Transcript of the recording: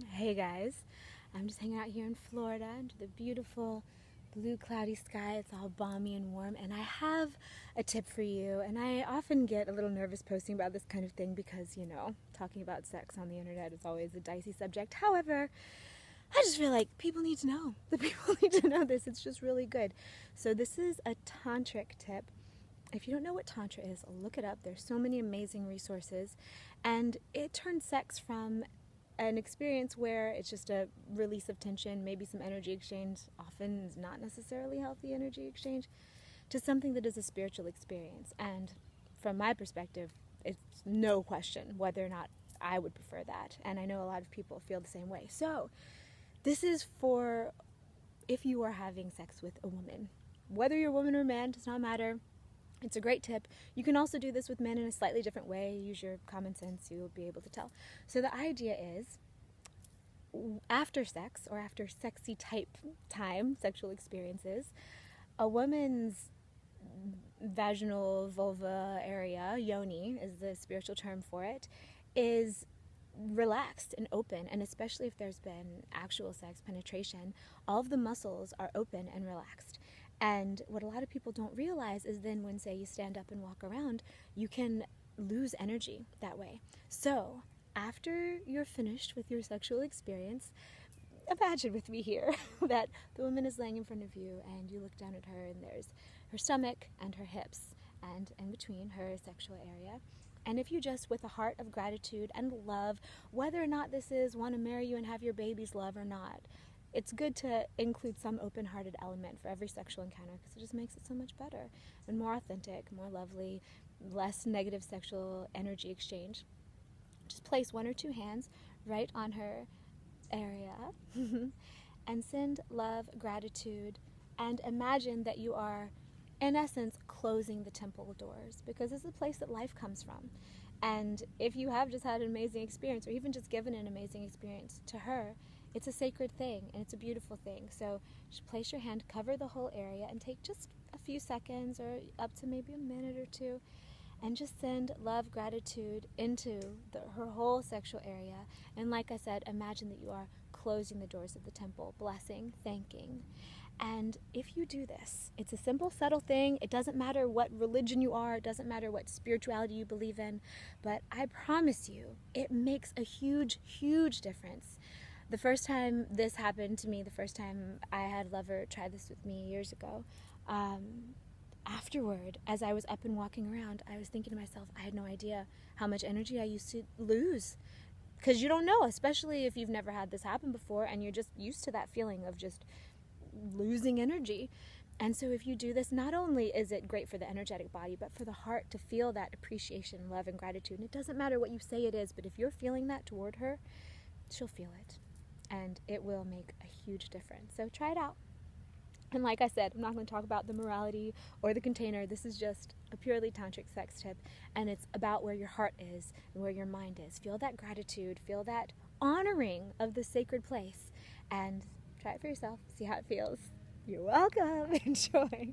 Hey guys, I'm just hanging out here in Florida under the beautiful blue cloudy sky. It's all balmy and warm, and I have a tip for you. And I often get a little nervous posting about this kind of thing because, talking about sex on the internet is always a dicey subject. However, I just feel like people need to know. The people need to know this. It's just really good. So this is a tantric tip. If you don't know what Tantra is, look it up. There's so many amazing resources. And it turns sex from an experience where it's just a release of tension, maybe some energy exchange, often is not necessarily healthy energy exchange, to something that is a spiritual experience. And from my perspective, it's no question whether or not I would prefer that. And I know a lot of people feel the same way. So this is for if you are having sex with a woman. Whether you're a woman or a man, does not matter. It's a great tip. You can also do this with men in a slightly different way. Use your common sense, you'll be able to tell. So the idea is, after sex, or after sexy type time, sexual experiences, a woman's vaginal vulva area, Yoni is the spiritual term for it, is relaxed and open, and especially if there's been actual sex penetration, all of the muscles are open and relaxed. And what a lot of people don't realize is then when, say, you stand up and walk around, you can lose energy that way. So after you're finished with your sexual experience, imagine with me here that the woman is laying in front of you and you look down at her and there's her stomach and her hips and in between her sexual area. And if you just, with a heart of gratitude and love, whether or not this is want to marry you and have your babies love or not, it's good to include some open-hearted element for every sexual encounter because it just makes it so much better and more authentic, more lovely, less negative sexual energy exchange. Just place one or two hands right on her area and send love, gratitude, and imagine that you are, in essence, closing the temple doors because it's a place that life comes from. And if you have just had an amazing experience or even just given an amazing experience to her, it's a sacred thing and it's a beautiful thing. So just place your hand, cover the whole area, and take just a few seconds or up to maybe a minute or two and just send love, gratitude into her whole sexual area. And like I said, imagine that you are closing the doors of the temple, blessing, thanking. And if you do this, it's a simple, subtle thing. It doesn't matter what religion you are. It doesn't matter what spirituality you believe in. But I promise you, it makes a huge, huge difference. The first time this happened to me, the first time I had a lover try this with me years ago, afterward, as I was up and walking around, I was thinking to myself, I had no idea how much energy I used to lose. Because you don't know, especially if you've never had this happen before and you're just used to that feeling of just losing energy. And so if you do this, not only is it great for the energetic body, but for the heart to feel that appreciation, love, and gratitude. And it doesn't matter what you say it is, but if you're feeling that toward her, she'll feel it. And it will make a huge difference. So try it out. And like I said, I'm not going to talk about the morality or the container. This is just a purely tantric sex tip. And it's about where your heart is and where your mind is. Feel that gratitude. Feel that honoring of the sacred place. And try it for yourself. See how it feels. You're welcome. Enjoy.